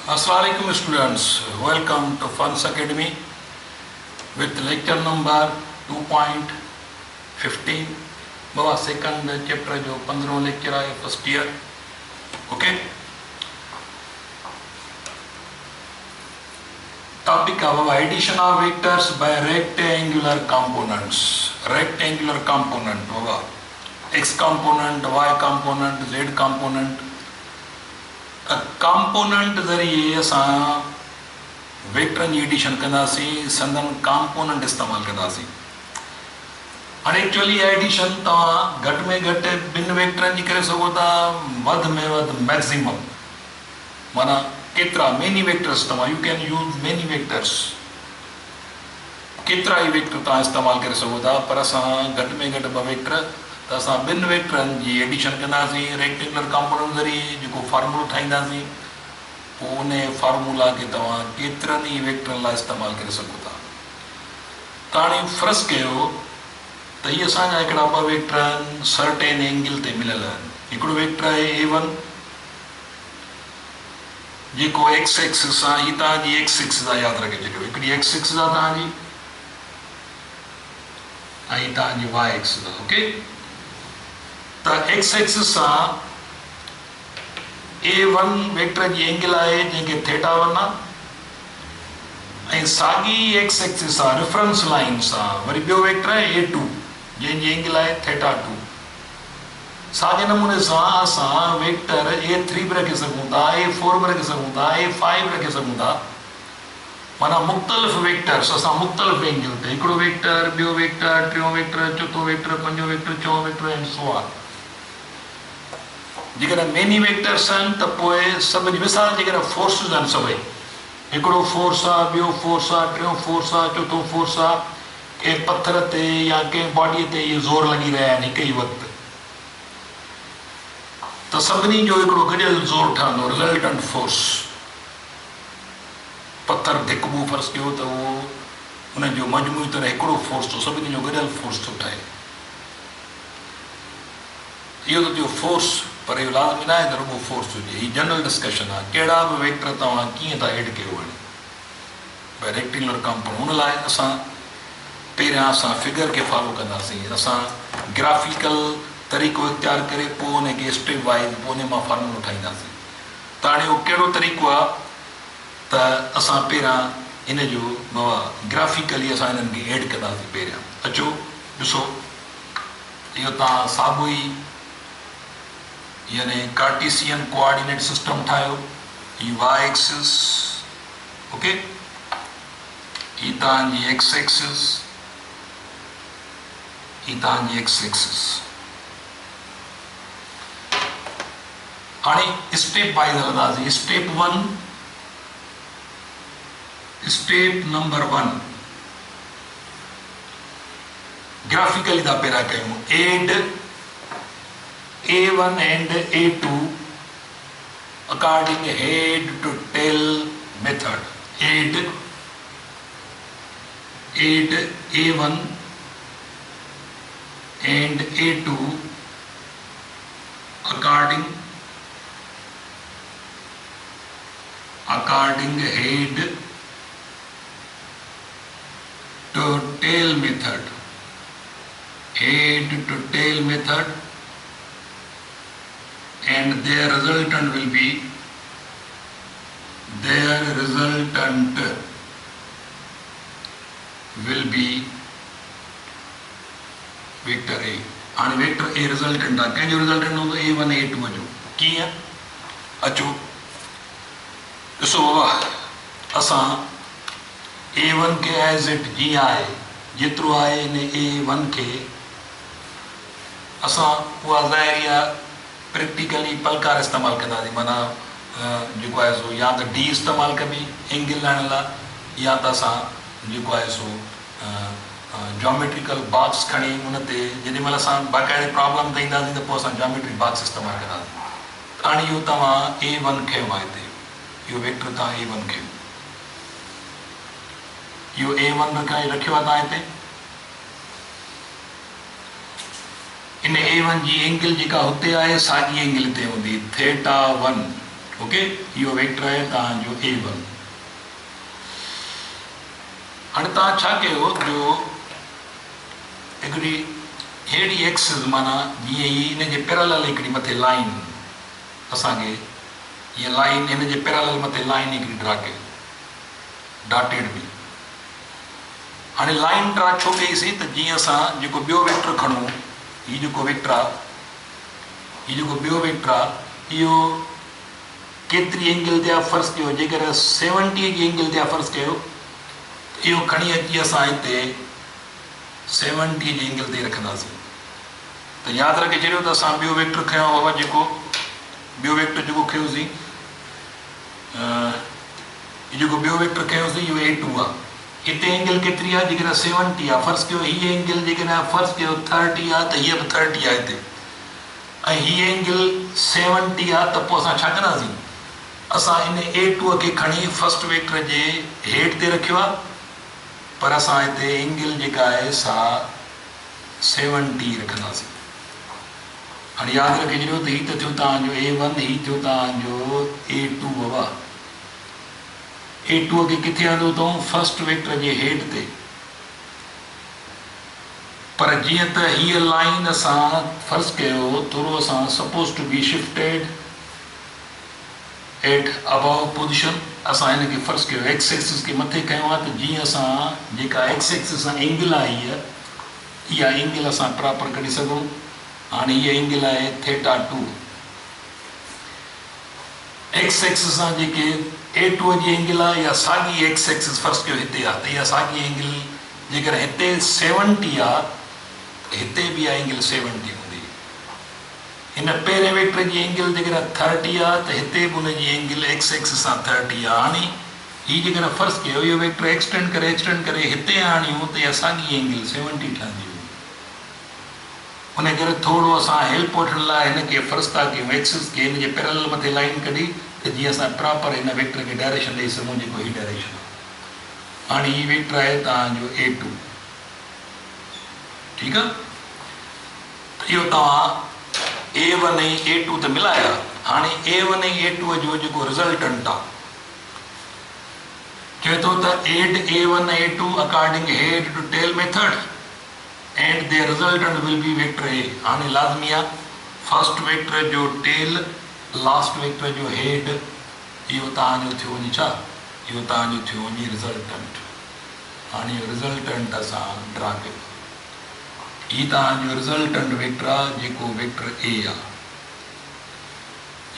Assalamualaikum students, welcome to Funds Academy with lecture number 2.15. बाबा second chapter जो 15 lecture है first year. Okay, topic है बाबा addition of vectors by rectangular components. Rectangular component बाबा x component, y component, z component. Component ज़रिए असां वेक्टरनि जी addition कंदासीं, संदन कंपोनेंट इस्तेमालु कंदासीं. हाणे एक्चुअली एडिशन तव्हां घटि में घटि ॿिनि वेक्टरनि जी करे सघो था, वधि में वधि मैक्सिमम माना केतिरा मेनी वेक्टर्स तव्हां U can use many vectors, केतिरा ई वेक्टर तव्हां इस्तेमालु करे सघो था. पर असां घटि में घटि ॿ वेक्टर त असां ॿिनि वेक्टरनि जी एडिशन कंदासीं रेक्टेंगुलर कंपोनेंट ज़रिए जेको फार्मूलो ठाहींदासीं. पोइ उन फार्मूला खे तव्हां केतिरनि ई वेक्टरनि लाइ इस्तेमालु करे सघो था. त हाणे फ़र्ज़ु कयो त इहे असांजा हिकिड़ा ॿ वेक्टर आहिनि, सर्टेन एंगल ते मिलियल आहिनि. हिकिड़ो वेक्टर आहे A1 जेको एक्स एक्सिस आहे, हीअ तव्हांजी एक्स एक्सिस आहे, यादि रखे छॾियो. हिकिड़ी एक्स एक्सिस आहे तव्हांजी ऐं तव्हांजी वाई एक्सिस आहे. ओके, त एक्स एक्सिस सां A1 वेक्टर जी एंगल आहे जंहिंखे θ1 आहे, ऐं साॻी एक्स एक्सिस आहे रेफरेंस लाइन सां वरी ॿियो वेक्टर आहे A2 जंहिंजी एंगल आहे θ2. साॻे नमूने सां असां वेक्टर A3 बि रखे सघूं था, A4 बि रखे सघूं था, A5 बि रखे सघूं था. माना मुख़्तलिफ़ वेक्टर्स असां मुख़्तलिफ़ एंगल ते, हिकिड़ो वेक्टर, ॿियो वेक्टर, टियों वेक्टर, चोथों वेक्टर, पंजो वेक्टर, चौं वेक्टर एंड सो ऑन. जेकॾहिं मेनी वेक्टर्स आहिनि त पोइ सभिनी, मिसाल जेकॾहिं फोर्सिस आहिनि सभई, हिकिड़ो फोर्स आहे, ॿियो फोर्स आहे, टियों फोर्स आहे, चोथों फोर्स आहे, कंहिं पथर ते या कंहिं बॉडीअ ते इहे ज़ोर लॻी रहिया आहिनि हिकु ई वक़्तु, त सभिनी जो हिकिड़ो गॾियल ज़ोर ठहंदो, रिज़ल्टेंट फोर्स. पथर धिकबो फ़र्ज़ु कयो त उहो उनजो मजमूई तरह हिकिड़ो फोर्स थो, सभिनी जो गॾियल फोर्स थो ठहे. इहो त थियो फोर्स, पर इहो लाज़मी न आहे त रुॻो फोर्स हुजे. हीअ जनरल डिस्कशन आहे. कहिड़ा बि वेक्टर तव्हां कीअं था एड कयो वञे भई रेक्टेंगुलर कंपोनेंट. हुन लाइ असां पहिरियां असां फिगर खे फॉलो कंदासीं. असां ग्राफिकल तरीक़ो इख़्तियार करे पोइ उनखे स्टेप वाइज़ पोइ उन मां फार्मूलो ठाहींदासीं. त हाणे उहो कहिड़ो तरीक़ो आहे त असां पहिरियां हिन जो ग्राफिकली असां हिननि खे एड कंदासीं. पहिरियां अचो ॾिसो, इहो तव्हां साॻियो ई यानी कार्टेशियन कोऑर्डिनेट सिस्टम ठाहियो. ही वाई एक्सिस, ओके, ही तव्हांजी एक्स एक्सिस, ही तव्हांजी एक्स एक्सिस. हाणे स्टेप वाइज हलंदासीं. स्टेप 1, स्टेप नंबर 1 ग्राफिकली था पहिरियां कयूं. Add A1 and A2 according head to tail method. Add A1 and A2 according head to tail method. Head to tail method, and their resultant will be vector A. हाणे vector A resultant आहे. कंहिंजो resultant हूंदो A1 A2 जो. कीअं? अचो ॾिसो बाबा, असां A1 खे एज़ इट जीअं आहे जेतिरो आहे इन A1 खे असां उहा ज़ाहिरी आहे प्रैक्टिकली पलकार इस्तेमालु कंदासीं. माना जेको आहे सो या त डी इस्तेमालु कबी एंगल लाइण लाइ, या त असां जेको आहे सो जॉमेट्रिकल बॉक्स खणी उन ते जेॾी महिल असां बाक़ाइदे प्रॉब्लम ते ईंदासीं त पोइ असां जॉमेट्रिक बॉक्स इस्तेमालु कंदासीं. हाणे इहो तव्हां A1 खयो आहे हिते, इहो वेक्टर तव्हां A1 खयो, इहो A1 रखियो आहे तव्हां हिते. इन A1 जी एंगल जेका हुते आहे साॻी एंगल हिते हूंदी, θ1 ओके इहो वेक्टर आहे तव्हांजो A1। हाणे तव्हां छा कयो जो हिकिड़ी अहिड़ी एक्सिस माना जीअं ही हिन जे पैरेलल हिकिड़ी मथे लाइन असांखे हीअ लाइन हिन जे पैरेलल मथे लाइन हिकिड़ी ड्रा कयो डॉटेड बि। हाणे लाइन ड्रा छो कईसीं त जीअं असां जेको ॿियो वेक्टर खणूं हीउ जेको वेक्टर आहे हीउ जेको ॿियो वेक्टर आहे इहो केतिरी एंगल ते आहे फ़र्ज़ु कयो जेकर 70 जी एंगल ते आहे फ़र्ज़ु कयो इहो खणी अची असां हिते 70 जी एंगल ते रखंदासीं। त यादि रखे छॾियो त असां ॿियो वेक्टर खयों बाबा जेको ॿियो वेक्टर जेको खयोसीं जेको ॿियो वेक्टर खयोसीं इहो A2 आहे। हिते एंगल केतिरी आहे जेकर 70 आहे फ़र्ज़ु कयो हीअ एंगल जेकर फ़र्ज़ु कयो 30 आहे त हीअ बि 30 आहे हिते ऐं हीअ एंगल 70 आहे त पोइ असां छा कंदासीं असां इन A2 खे खणी फर्स्ट वेक्टर जे हेठि ते रखियो आहे पर असां हिते एंगल जेका आहे सा 70 रखंदासीं। हाणे यादि रखे छॾियो त हीउ त थियो तव्हांजो A1 हीउ थियो तव्हांजो A2 बाबा। A2 खे किथे आंदो अथऊं फर्स्ट वेक्टर जे हेठि ते पर जीअं त हीअ लाइन असां फ़र्ज़ु कयो थोरो असां suppose to be shifted at above position असां हिन खे फ़र्ज़ु कयो एक्स एक्सिस खे मथे कयो आहे त जीअं असां जेका एक्स एक्सिस सां एंगल आहे इहा एंगल असां प्रॉपर कढी सघूं। हाणे हीअ एंगल आहे θ2 एक्स एक्सिस सां जेके A2 जी एंगल आहे इहा साॻी एक्स एक्सिस फ़र्ज़ु कयो हिते आहे त इहा साॻी एंगल जेकर हिते 70 आहे त हिते बि इहा एंगल 70 हूंदी। हिन पहिरें वेक्टर जी एंगल जेकर 30 आहे त हिते बि हुनजी एंगल एक्स एक्सिस सां 30 आहे। हाणे हीअ जेकर फ़र्ज़ु कयो इहो वेक्टर एक्सटेंड करे हिते आणियूं त इहा साॻी एंगल 70 ठहंदी। उन करे थोरो असां हेल्प वठण लाइ हिन खे फ़र्ज़ु था कयूं एक्सिस खे हिन जे पैरेलल मथे लाइन कढी त जीअं असां प्रॉपर हिन वेक्टर खे डायरेक्शन ॾेई सघूं जेको हीअ डायरेक्शन आहे। हाणे हीअ वेक्टर आहे तव्हांजो A2 ठीकु आहे। त इहो तव्हां A1 ऐं A2 त मिलाया। हाणे A1 ऐं A2 जो जेको रिज़ल्टेंट आहे चए थो त add A1 A2 according head to tail method and their resultant will be vector A। हाणे लाज़मी आहे फर्स्ट वेक्टर जो टेल लास्ट वेक्टर जो हेड इहो तव्हांजो थियो वञे छा इहो तव्हांजो थियो वञे रिज़ल्टेंट। हाणे इहो रिज़ल्टेंट असां ड्रा कयो हीउ तव्हांजो रिज़ल्टेंट वेक्टर आहे जेको वेक्टर A आहे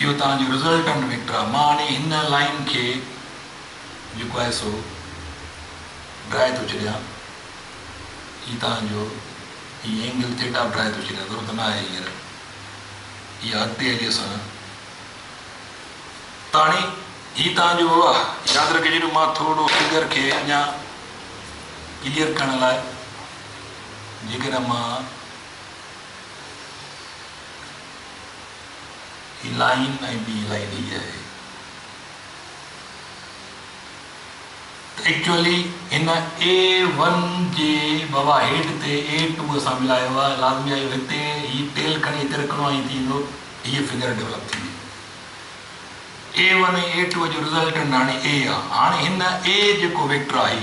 इहो तव्हांजो रिज़ल्टेंट वेक्टर आहे। मां हाणे हिन लाइन खे जेको आहे सो ड्राए थो छॾियां हीउ तव्हांजो हीअ एंगल थीटा ड्राए थो छॾियां ज़रूरत न आहे हींअर हीअ अॻिते हली असां त हाणे हीउ तव्हांजो बाबा यादि रखे छॾियो मां थोरो फिगर खे अञा क्लियर करण लाइ जेकर मां हीअ लाइन ऐं ॿी लाइन हीअ आहे एक्चुअली हिन A1 जे बाबा हेठ ते A2 असां मिलायो आहे लाज़मी आहे हिते हीअ टेल खणी हिते रखिणो आहे थींदो हीअ फिगर डेवलप थींदी। A1 ऐं A2 जो रिज़ल्टेंट हाणे A आहे। हाणे हिन A जेको वेक्टर आहे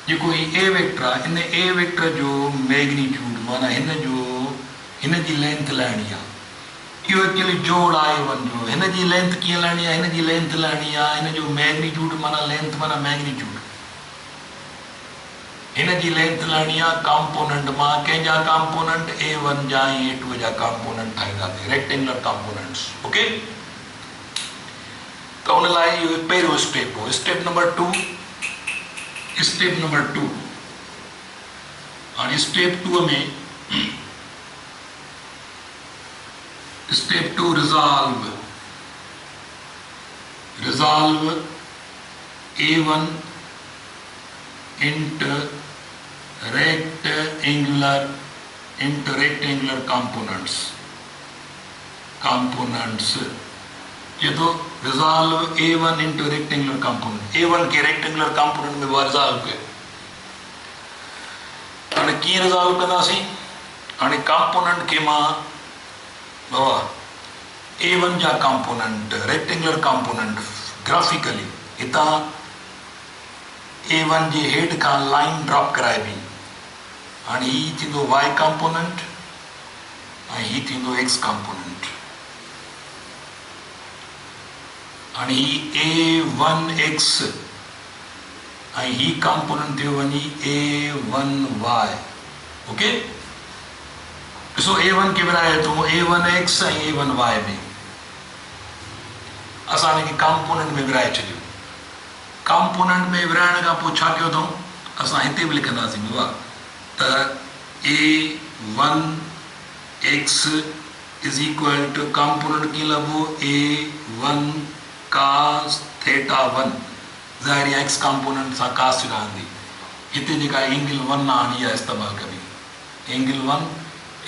जेको हीउ A वेक्टर आहे हिन A वेक्टर जो मैग्नीट्यूड माना हिन जी लेंथ लाहिणी आहे। इहो एक्चुअली जोड़ आहे A1 जो हिन जी लेंथ कीअं लाहिणी आहे हिन जी लेंथ लाहिणी आहे हिन जो मैग्नीट्यूड माना लेंथ माना मैग्नीट्यूड हिन जी लेंथ लाहिणी आहे कॉम्पोनेंट मां कंहिंजा कॉम्पोनेंट A1 जा ऐं A2 जा कॉम्पोनेंट ठाहींदासीं रेक्टेंगुलर कॉम्पोनेंट्स ओके। त उन लाइ इहो पहिरियों स्टेप हो स्टेप नंबर 2 हाणे स्टेप 2 में Step 2 resolve A1 into rectangular components ये तो resolve A1 into rectangular component A1 के rectangular component में resolve के हाणे कीअं resolve कंदासीं हाणे component के मां बाबा A1 जा कंपोनेंट रेक्टेंगुलर कंपोनेंट ग्राफिकली इतां A1 जे हेड का लाइन ड्रॉप कराए भी हाणे ही थींदो y कंपोनेंट ऐं ही थींदो x कंपोनेंट। हाणे ही A1x ऐं ही कंपोनेंट थियो वञी A1y। ओके ॾिसो A1 खे विराए थो A1x ऐं A1y में, असां हिनखे कंपोनेंट में विराए छॾियो। कंपोनेंट में विराइण खां पोइ छा कयो अथऊं, असां हिते बि लिखंदासीं बाबा त A1x is equal two component कीअं लॻो A1 cos θ1 ज़ाहिर आहे x कंपोनेंट सां cos थीटा हूंदी। हिते जेका एंगल 1 आहे इहा इस्तेमालु कबी। एंगल 1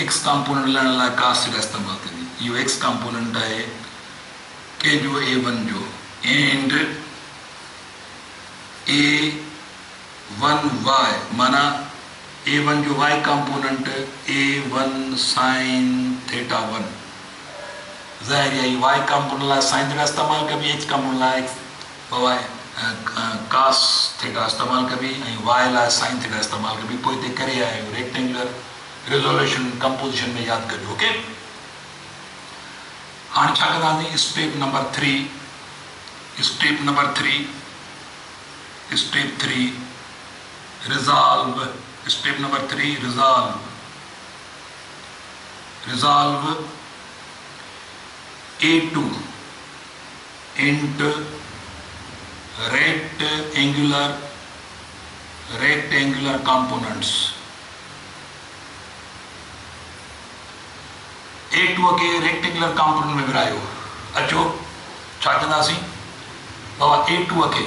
x कंपोनेंट लहण लाइ cos थीटा इस्तेमालु कंदी। इहो x कंपोनेंट आहे कंहिंजो A1 जो एंड A1y माना A1 जो y कंपोनेंट A1 sin θ1 ज़ाहिर आहे y कंपोनेंट लाइ sin थीटा इस्तेमालु कबी, x कंपोनेंट लाइ cos थीटा इस्तेमालु कबी ऐं y लाइ sin थीटा इस्तेमालु कबी। पोइ हिते करे आहियो रेक्टेंगुलर रिजोल्यूशन कंपोजिशन में यादि कजो। ओके हाणे छा कंदासीं step number 3 resolve. Step number 3 resolve A2 into rectangular components। A2 के रेक्टेंगुलर कंपोनेंट में विरायो। अचो छा कंदासीं बाबा A2 के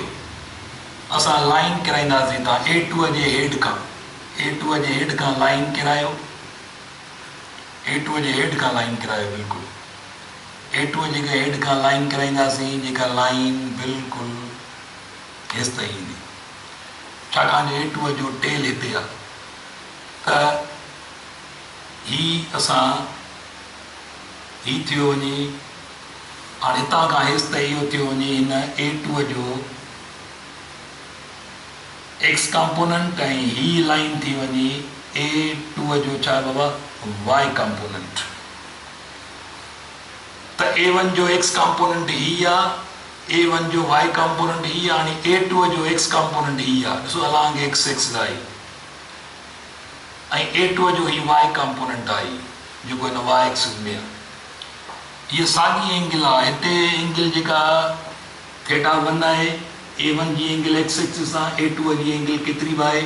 असां लाइन कराईंदासीं था A2 जे हेड खां लाइन करायो। A2 जे हेड खां लाइन करायो बिल्कुलु। A2 जेका हेड खां लाइन कराईंदासीं जेका लाइन बिल्कुलु हेसि ताईं ईंदी, छाकाणि A2 जो टेल हिते आहे त ही थियो वञे। हाणे हितां खां हेसि ताईं इहो थियो वञे हिन A2 जो x कंपोनेंट ऐं ही लाइन थी वञे A2 जो छा बाबा y कंपोनेंट। त A1 जो x कंपोनेंट ही आहे, A1 जो y कंपोनेंट ही आहे, हाणे A2 जो x कंपोनेंट ही आहे। ॾिसो अलॉन्ग x एक्सिस आई ऐं A2 जो ही y कंपोनेंट आई जेको हिन y एक्सिस में आहे। हीअ साॻी एंगल आहे। हिते एंगल जेका θ1 आहे A1 जी एंगल x एक्सिस आहे, A2 जी एंगल केतिरी बि आहे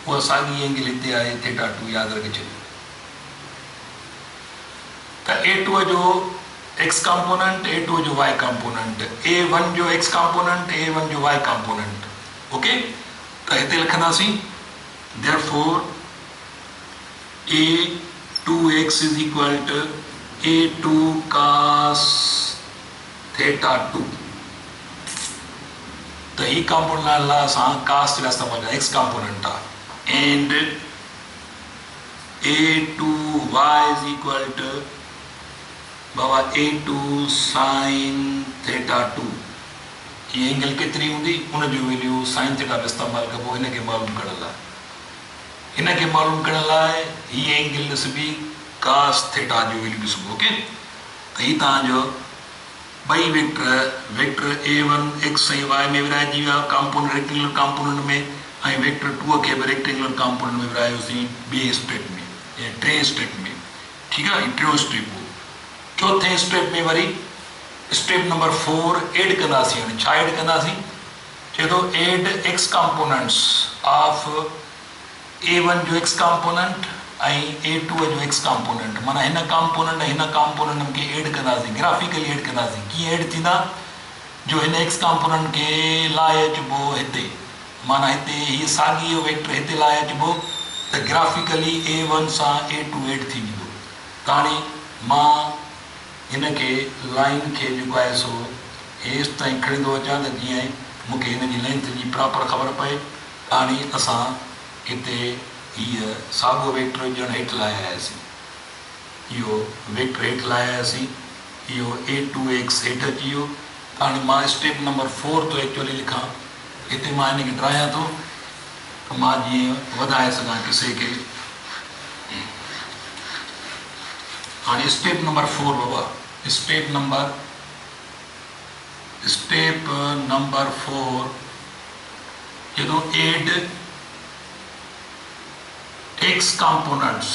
उहा साॻी एंगल हिते आहे θ2। यादि रखे छॾियो त A2 जो x कंपोनेंट A2 जो y कंपोनेंट, A1 जो x कंपोनेंट A1 जो y कंपोनेंट। ओके त हिते लिखंदासीं therefore A2x is equal to A2 cos θ2। त ही कंपोनेंट लाइ असां cos थीटा इस्तेमालु कयूं, x कंपोनेंट आहे and A2y is equal to Baba A2 sin θ2। ये एंगल केतिरी हूंदी उन जो वैल्यू sin थीटा में इस्तेमालु कबो हिनखे मालूम करण लाइ ही एंगल ॾिसबी cos थीटा जो वैल्यू ॾिसबो। ओके त ही तव्हांजो ॿई वेक्टर A1 x ऐं y में विराइजी विया कंपोनेंट रेक्टेंगुलर कंपोनेंट में ऐं वेक्टर 2 खे बि रेक्टेंगुलर कंपोनेंट में विरायोसीं ॿिए स्टेप में या टे स्टेप में। ठीकु आहे, ही टियों स्टेप हो। चौथे स्टेप में वरी स्टेप नंबर 4 एड कंदासीं। हाणे छा एड कंदासीं, चए थो add x components of A1 जो x कंपोनेंट ऐं A2 जो x कंपोनेंट, माना हिन कंपोनेंट खे एड कंदासीं, ग्राफिकली एड कंदासीं। कीअं एड थींदा, जो हिन x कंपोनेंट खे लाहे अचबो हिते, माना हिते हीअ साॻी वेक्टर हिते लाहे अचबो त ग्राफिकली A1 सां A2 एड थी वेंदो। त हाणे मां हिनखे लाइन खे जेको आहे सो हेसि ताईं खणंदो अचां त जीअं मूंखे हिन जी लेंथ जी प्रॉपर ख़बर पए। हाणे असां हिते हीअ साॻियो वेक्टर ॼण हेठि लाहे आयासीं, इहो वेक्टर हेठि लाहे आयासीं, यो a2x हेठ अची वियो। हाणे मां स्टेप नंबर 4 तो एक्चुअली लिखां, इतने मां इनके ड्राया तो मां जीअं वधाए सघां किसे के। हाँ स्टेप नंबर 4 बाबा, स्टेप नंबर 4 ये तो add x components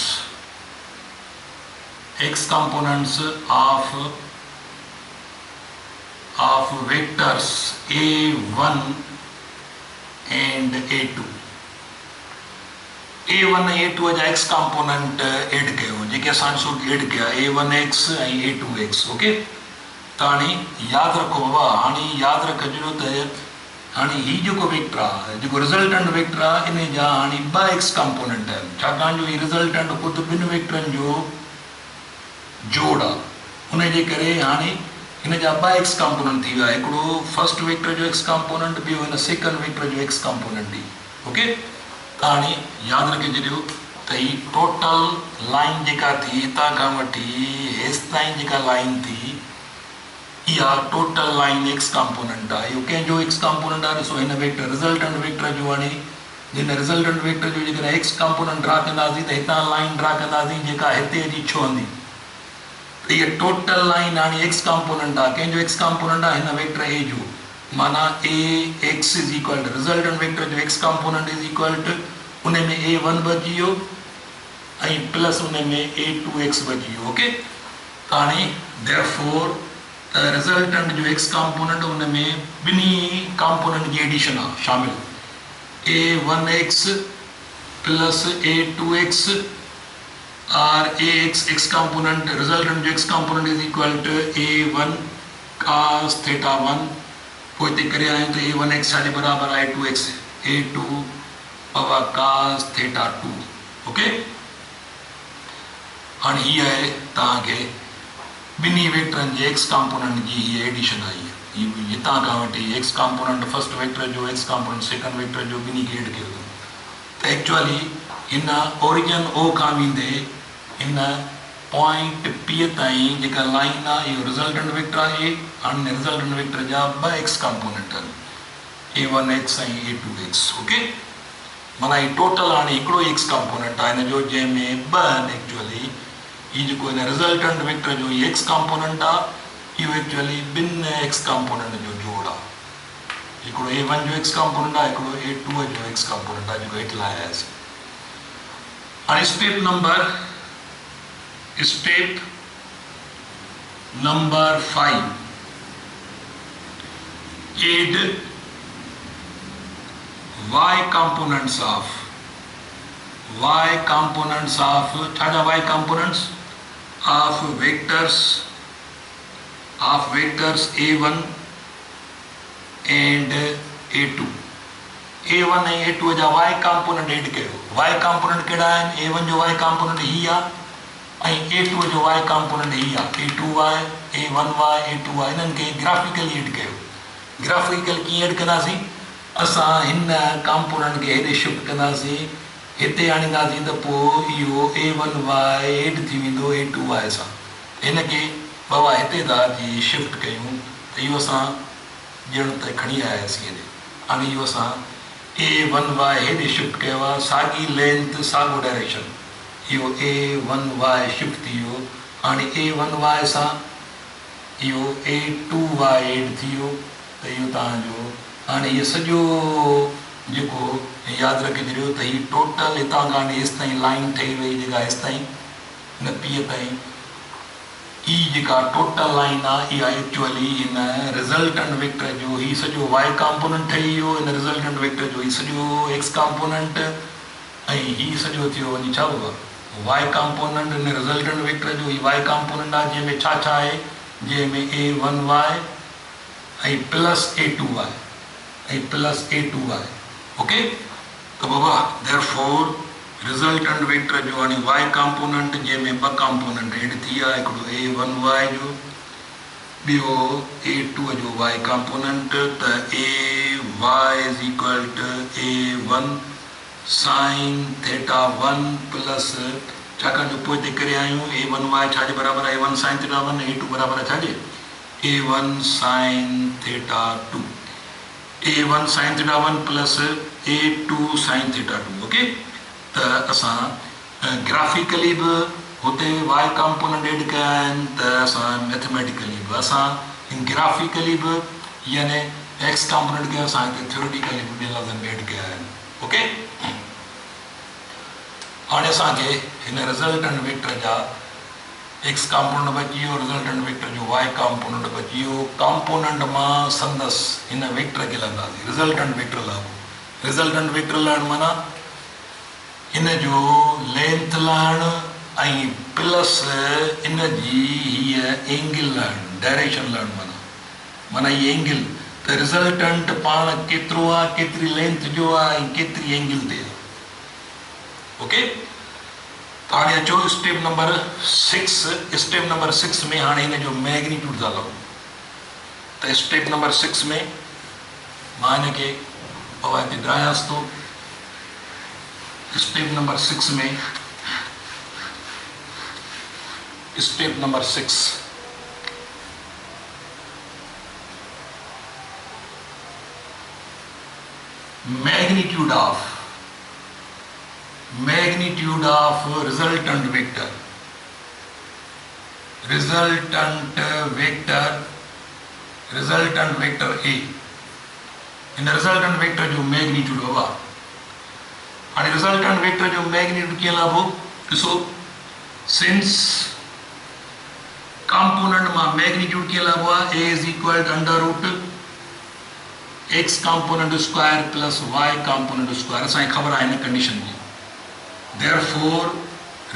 of vectors a1 and a2। a1 ऐं a2 जा x कंपोनेंट एड कयो, जेके असां एड कया a1x ऐं a2x। ओके, त हाणे यादि रखो बाबा, हाणे यादि रखिजो त हाणे ही जेको वेक्टर आहे, जेको रिज़ल्टेंट वेक्टर आहे, इन जा हाणे 2 x कंपोनेंट आहिनि, छाकाणि जो ही रिज़ल्टेंट ख़ुदि ॿिनि वेक्टरनि जो जोड़ आहे। उनजे करे हाणे हिन जा 2 x कंपोनेंट थी विया, हिकिड़ो फर्स्ट वेक्टर जो x कंपोनेंट, ॿियो हिन सेकंड वेक्टर जो x कंपोनेंट ई। ओके, हाणे यादि रखिजो त ही टोटल लाइन जेका थी हितां खां वठी हेसि ताईं जेका लाइन थी, इहा टोटल लाइन x कंपोनेंट आहे। इहो कंहिंजो x कंपोनेंट आहे? ॾिसो हिन वेक्टर रिज़ल्टेंट वेक्टर जो, हाणे हिन रिज़ल्टेंट वेक्टर जो जेकॾहिं x कंपोनेंट ड्रा कंदासीं त हितां लाइन ड्रा कंदासीं जेका हिते अची छुहंदी, त इहा टोटल लाइन हाणे x कंपोनेंट आहे। कंहिंजो x कंपोनेंट आहे? हिन वेक्टर a जो, माना ax is equal to resultant vector जो x component is equal to उन में a1 बची वियो ऐं प्लस उन में a2x बची वियो। ओके, हाणे देयरफॉर रिज़ल्टेंट जो x कंपोनेंट उन में ॿिन्ही कंपोनेंट जी एडिशन आहे शामिल, a1x प्लस a2x और ax कंपोनेंट, रिज़ल्टेंट जो x component is equal to a1 cos θ1, पोइ हिते करे आहियूं त a1x छाजे बराबरि आहे? a2x, a2 power cos θ2। Okay, हाणे हीअ आहे तव्हांखे ॿिन्ही वेक्टरनि जे x कंपोनेंट जी हीअ एडिशन आई आहे। हितां खां वठी x कंपोनेंट फर्स्ट वेक्टर जो, x कंपोनेंट सेकंड वेक्टर जो, ॿिन्ही खे एड कयो त एक्चुअली हिन ओरिजिन O खां वेंदे हिन पॉइंट P ताईं जेका लाइन आहे, इहो रिज़ल्टेंट वेक्टर आहे। हाणे रिज़ल्टेंट वेक्टर जा 2 x कंपोनेंट आहिनि, a1x ऐं a2x। ओके, माना ही टोटल हाणे हिकिड़ो x कंपोनेंट आहे हिन जो, जंहिंमें 2 आहिनि एक्चुअली। ये जो हिन रिज़ल्टेंट वेक्टर जो ये x कंपोनेंट आहे, इहो एक्चुअली ॿिनि x कंपोनेंट जो जोड़ आहे। हिकिड़ो a1 जो x कंपोनेंट आहे, हिकिड़ो a2 जो x कंपोनेंट आहे, जेको हेठि लाहियासीं। हाणे step number 5 add y components of छाजा y components of vectors a1 and a2। a1 ऐं a2 जा y component एड कयो। y component कहिड़ा आहिनि? a1 जो y component ही आहे ऐं a2 जो y component ही आहे, a2y, a1y, a2y। इन्हनि खे ग्राफिकली एड कयो। ग्राफिकल कीअं एड कंदासीं? असां हिन कंपोनेंट खे हेॾे शिफ्ट कंदासीं, हिते आणींदासीं त पोइ इहो a1y एड थी वेंदो a2y सां। हिनखे बाबा हिते था जी शिफ्ट कयूं त इहो असां ॼण त खणी आयासीं हेॾे। हाणे इहो असां a1y हेॾे शिफ्ट कयो आहे, साॻी लेंथ साॻियो डायरेक्शन, इहो a1y शिफ्ट थी वियो। हाणे a1y सां इहो a2y एड थी वियो, त इहो तव्हांजो हाणे इहो सॼो जेको यादि रखिजो त हीअ टोटल हितां खां हेसि ताईं लाइन ठही वई, जेका हेसि ताईं हिन P ताईं, ई जेका टोटल लाइन आहे इहा एक्चुअली हिन रिज़ल्टेंट वेक्टर जो ही सॼो y कंपोनेंट ठही वियो, हिन रिज़ल्टेंट वेक्टर जो ही सॼो x कंपोनेंट, ऐं ही सॼो थियो वञी छा बाबा y कंपोनेंट। हिन रिज़ल्टेंट वेक्टर जो ही y कंपोनेंट आहे, जंहिंमें छा छा आहे? जंहिंमें a1y ऐं प्लस a2y ऐं प्लस a2y। ओके, तो बाबा देयरफॉर रिज़ल्टेंट वेक्टर जो हाणे y कंपोनेंट, जंहिंमें 2 कंपोनेंट एड थी विया, हिकिड़ो a1y जो, ॿियो a2 जो y कंपोनेंट। त ay is equal to a1 sin θ1 plus छाकाणि जो पोइ ते करे आहियूं a1y छाजे बराबरि आहे a1 sin थीटा 1 a2 बराबरि आहे छाजे a1 sin theta 2 a1 sin theta 1 plus a2 sin theta 2 okay त असां ग्राफिकली बि होते y कंपोनेंट एड कया आहिनि त असां मैथमेटिकली बि असां ग्राफिकली बि यानी x कंपोनेंट खे असां हिते थ्योरेटिकली बि ॿियनि लफ़्ज़नि में एड कया आहिनि ओके हाणे असांखे हिन रिज़ल्टेंट वेक्टर जा x कंपोनेंट बची वियो रिज़ल्टेंट वेक्टर जो y कंपोनेंट बची वियो कंपोनेंट मां संदसि हिन वेक्टर खे लहंदासीं रिज़ल्टेंट वेक्टर लाइ रिज़ल्टेंट वेक्टर लाइ माना इन जो लेंथ लहणु ऐं प्लस इन जी हीअ एंगल लहणु डायरेक्शन लहणु माना ये एंगल त रिज़ल्टेंट पाण केतिरो आहे केतिरी लेंथ जो आहे ऐं केतिरी एंगल ते आहे ओके हाणे अचो स्टेप नंबर 6 स्टेप नंबर 6 में हाणे हिन जो मैग्नीट्यूड था लहूं त स्टेप नंबर 6 में मां हिन खे बाबा हिते ड्रायांसि थो स्टेप नंबर 6 में step number 6 magnitude of resultant vector A इन resultant vector जो magnitude होगा हाणे resultant vector जो magnitude कीअं लाभो ॾिसो since component मां magnitude कीअं लाभो आहे A is equal to under root x component square plus y component square असांखे ख़बर आहे हिन कंडीशन जी therefore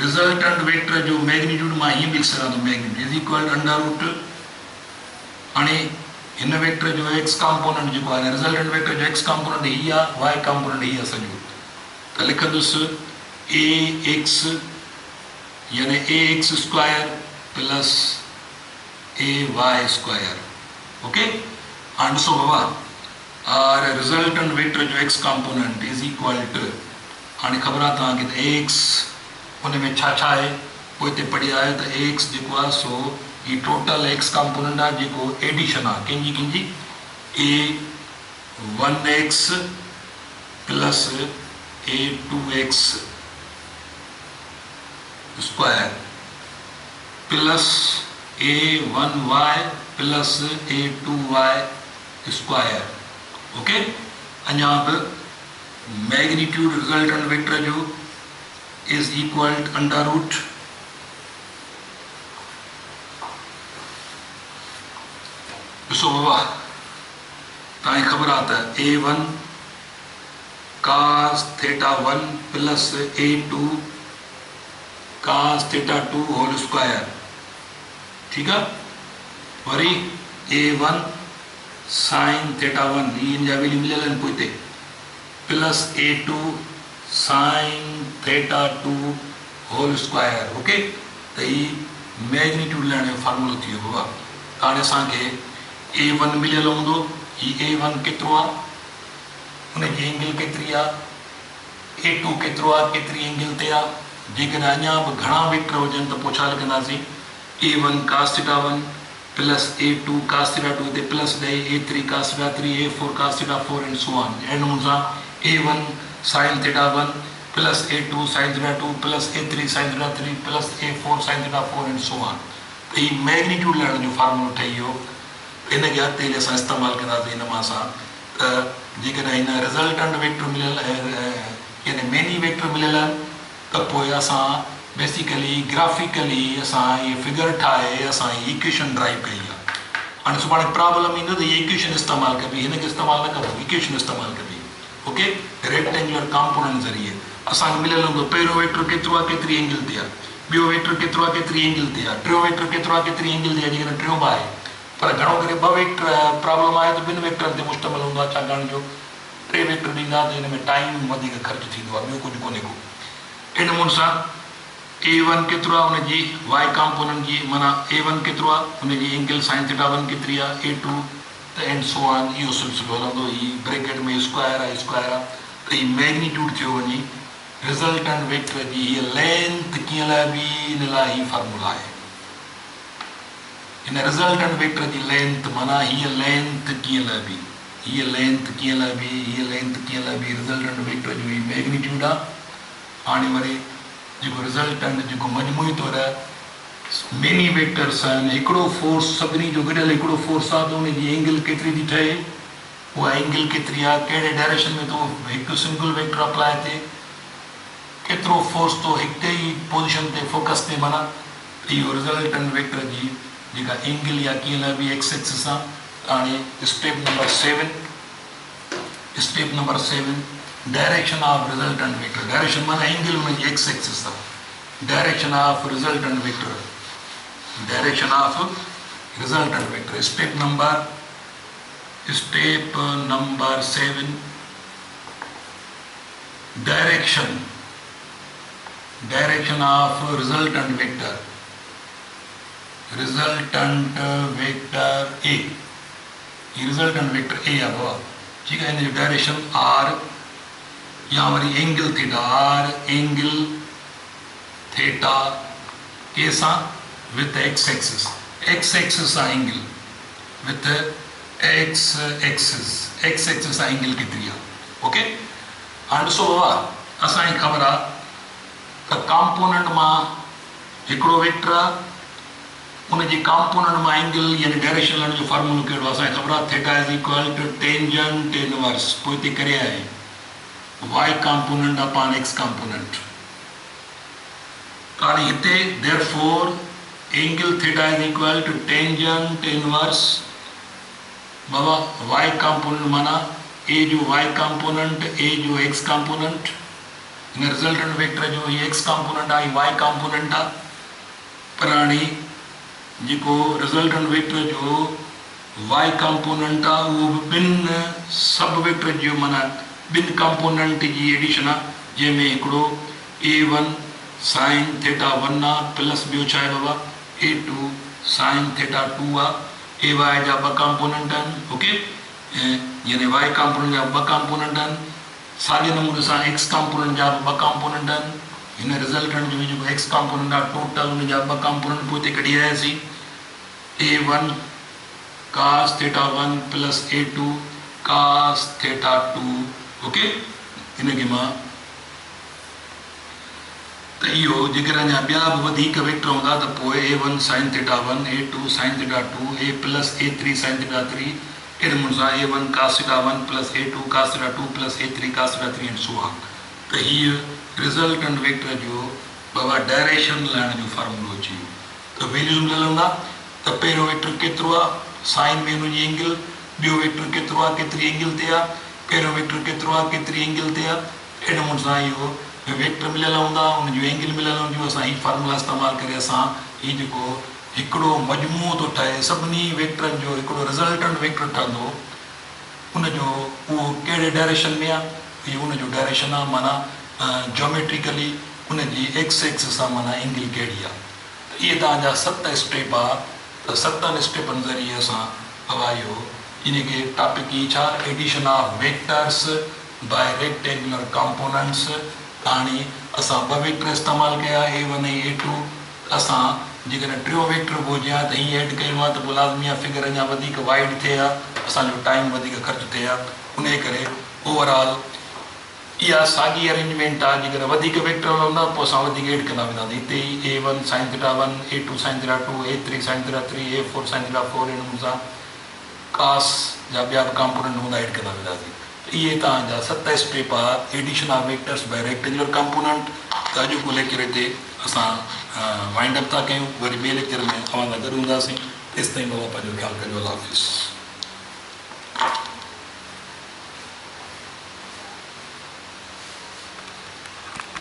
resultant vector जो magnitude मां हीअं लिखी सघां थो magnitude is equal to under root हाणे हिन वेक्टर जो x component जेको आहे resultant vector जो x component हीअ आहे y component हीअ आहे सॼो त लिखंदुसि ax यानी ax square plus ay square okay हाणे ॾिसो बाबा और रिजल्टेंट वेक्टर जो x component is equal to हाणे ख़बर आहे तव्हांखे त ax उन में छा छा आहे पोइ हिते पढ़ी आयो त ax जेको आहे सो ही टोटल x कंपोनेंट आहे जेको एडिशन आहे कंहिंजी a1x plus a2x square plus a1y plus a2y square okay अञा बि मैग्नीट्यूड रिजल्टेंट वेक्टर जो is equal to under root ॾिसो बाबा तव्हांखे ख़बर आहे त a1 cos theta 1 plus a2 cos theta 2 whole square ठीकु आहे वरी a1 sin थीटा 1 इन जा वैल्यू मिलियल आहिनि पोइ हिते plus a2 sin theta 2 whole square okay त ही मैग्नीट्यूड लाइण जो फार्मूलो थी वियो बाबा हाणे असांखे a1 मिलियल हूंदो ही a1 केतिरो आहे हुनजी एंगल केतिरी आहे a2 केतिरो आहे केतिरी एंगल ते आहे जेकॾहिं अञा बि घणा वेक्टर हुजनि त पोइ छा लिखंदासीं a1 cos theta 1 plus a2 cos theta 2 ते प्लस ॾे a3 cos theta 3 a4 cos theta 4 and so on and नमूने सां a1 sin theta 1 plus a2 sin theta 2 plus a3 sin theta 3 plus a4 sin theta 4 and so on त ही magnitude लाइण जो फार्मूलो ठही वियो इन खे अॻिते असां इस्तेमालु कंदासीं हिन मां असां त जेकॾहिं हिन रिज़ल्टेंट वेक्टर मिलियल यानी मेनी वेक्टर मिलियल आहिनि त पोइ असां बेसिकली ग्राफिकली असां इहे फिगर ठाहे असां हीअ इक्वेशन ड्राइव कई आहे हाणे सुभाणे प्रॉब्लम ईंदो त हीअ इक्वेशन इस्तेमालु कबी हिन खे इस्तेमालु न कबो इक्वेशन इस्तेमालु कबी ओके रेक्टेंगुलर कंपोनेंट ज़रिए असांखे मिलियल हूंदो पहिरियों वेक्टर केतिरो आहे केतिरी एंगल ते आहे ॿियो वेक्टर केतिरो आहे केतिरी एंगल ते आहे टियों वेक्टर केतिरो आहे केतिरी एंगल ते आहे जेकॾहिं टियों बि आहे पर घणो करे ॿ वेक्टर प्रॉब्लम आहे त ॿिनि वेक्टरनि ते मुश्तमिल हूंदो आहे छाकाणि जो टे वेक्टर ॾींदा त हिन में टाइम वधीक ख़र्च थींदो आहे ॿियो कुझु कोन्हे को इन नमूने सां a1 केतिरो आहे हुनजी y कंपोनेंट जी माना a1 केतिरो आहे हुनजी एंगल sin थीटा 1 केतिरी आहे a2 त एंड सो ऑन इहो सिलसिलो हलंदो ही ब्रैकेट में स्क्वायर आहे त ही मैग्नीट्यूड थियो वञी रिज़ल्टेंट वेक्टर जी हीअ लेंथ कीअं लहिबी इन लाइ ही फार्मूला आहे। इन रिज़ल्टेंट वेक्टर जी लेंथ माना हीअ लेंथ कीअं लहिबी, हीअ लेंथ कीअं लहिबी, हीअ लेंथ कीअं लहिबी रिज़ल्टेंट वेक्टर जो ही मैग्नीट्यूड आहे। हाणे वरी जेको रिज़ल्टेंट जेको मजमूई तौर मेनी वेक्टर्स आहिनि, हिकिड़ो फोर्स सभिनी जो गॾियल हिकिड़ो फोर्स आहे त उनजी एंगल केतिरी थी ठहे, उहा एंगल केतिरी आहे, कहिड़े डायरेक्शन में थो हिकु सिंगल वेक्टर अप्लाई थिए, केतिरो फोर्स थो हिकु ई पोज़ीशन ते फोकस थिए, माना इहो रिज़ल्टेंट वेक्टर जी जेका एंगल या कीअं लहिबी एक्स एक्सिस सां। हाणे step number 7 direction of resultant vector. Direction माना एंगल हुनजी एक्स एक्सिस सां। Direction of resultant vector, direction of resultant vector. Step number 7 direction of resultant vector. Resultant vector ए, ये रिज़ल्टेंट वेक्टर ए आहे बाबा, ठीक है। इन जो डायरेक्शन आर या वरी angle theta, R angle theta के सां with x axis, x axis सां एंगल विथ एक्स एक्सिस सां एंगल केतिरी आहे, ओके। हाणे ॾिसो बाबा, असांखे ख़बर आहे त कॉम्पोनेंट मां हिकिड़ो वेक्टर आहे, उनजे कॉम्पोनेंट मां एंगल यानी डायरेक्शन लहण जो फॉर्मूलो कहिड़ो आहे, असांखे ख़बर आहे theta is equal to tangent inverse, पोइ हिते करे आहे y component upon x component. हाणे हिते therefore angle theta is equal to tangent inverse बाबा वाई कॉम्पोनेंट माना ए जो वाई कॉम्पोनेंट, ए जो एक्स कॉम्पोनेंट। इन रिज़ल्टेंट वेक्टर जो ये एक्स कॉम्पोनेंट आहे, वाई कॉम्पोनेंट आहे। पर हाणे जेको रिज़ल्टेंट वेक्टर जो वाई कॉम्पोनेंट आहे उहो ॿिनि सब वेक्टर जो माना ॿिनि कॉम्पोनेंट जी एडिशन आहे, जंहिंमें हिकिड़ो A1 साइन थीटा 1 आहे प्लस ॿियो छा आहे बाबा A2 साइन थीटा 2 आहे। ए वाई जा ॿ कॉम्पोनेंट आहिनि, ओके, यानी वाई कॉम्पोनेंट जा ॿ कॉम्पोनेंट आहिनि। साॻे नमूने सां एक्स कॉम्पोनेंट जा ॿ कॉम्पोनेंट आहिनि। हिन रिज़ल्टेंट जो जेको एक्स कॉम्पोनेंट आहे टोटल उन जा ॿ कॉम्पोनेंट पोइ हिते कढी आयासीं, A1 cos theta 1 plus A2 cos theta 2, okay. हिनखे मां त इहो जेकर अञा ॿिया बि वधीक वेक्टर हूंदा त पोइ A1 sine theta 1, A2 sine theta 2, A plus A3 sine theta 3, अहिड़े नमूने सां A1 cos theta 1 plus A2 cos theta 2 plus A3 cos theta 3 and so on. त हीअ रिज़ल्टेंट वेक्टर जो बाबा डायरेक्शन लहण जो फॉर्मूलो अची वियो। त वैल्यूज़ मिलियल हूंदा त पहिरियों वेक्टर केतिरो आहे, साइन में हुनजी एंगल, ॿियो वेक्टर केतिरो आहे, केतिरी एंगल ते आहे, पहिरियों वेक्टर केतिरो आहे, केतिरी एंगल ते आहे। अहिड़े नमूने सां इहो वेक्टर मिलियल हूंदा, उन जूं एंगल मिलियल हूंदियूं। असां हीअ फार्मूला इस्तेमालु करे असां हीअ जेको हिकिड़ो मजमूओ थो ठहे सभिनी वेक्टरनि जो हिकिड़ो रिज़ल्टेंट वेक्टर ठहंदो, उनजो उहो कहिड़े डायरेक्शन में आहे, इहो उनजो डायरेक्शन आहे, माना जोमेट्रिकली उनजी एक्स एक्सिस सां माना एंगल कहिड़ी आहे। त इहे तव्हांजा 7 स्टेप आहे। त 7 स्टेपनि ज़रिए असां हवायो इनखे टॉपिक ई छा addition of vectors by rectangular components. हाणे असां 2 वेक्टर इस्तेमालु कया A1 ऐं A2। असां जेकॾहिं टियों वेक्टर बि हुजे हा त हीअं एड कयो आहे त पोइ लाज़मी आहे फिगर अञा वधीक वाइड थिए हा, असांजो टाइम वधीक ख़र्च थिए हा। उन करे ओवरऑल इहा साॻी अरेंजमेंट आहे। जेकर वधीक वेक्टर हूंदा पोइ असां वधीक एड कंदा वेंदासीं। हिते ई A1 sine theta 1, A2 sine theta 2, A3 sine theta 3, A4 sine theta 4 अहिड़े नमूने सां कास जा ॿिया बि कॉम्पोनेंट हूंदा एड कंदा वेंदासीं। इहे तव्हांजा 7 स्टेप आहे addition of vectors by rectangular component. त अॼोको लेक्चर हिते असां वाइंड अप था कयूं, वरी ॿिए लेक्चर में अवां सां गॾु हूंदासीं। तेसिताईं बाबा पंहिंजो ख़्यालु कजो। अल्लाह हाफ़िज़।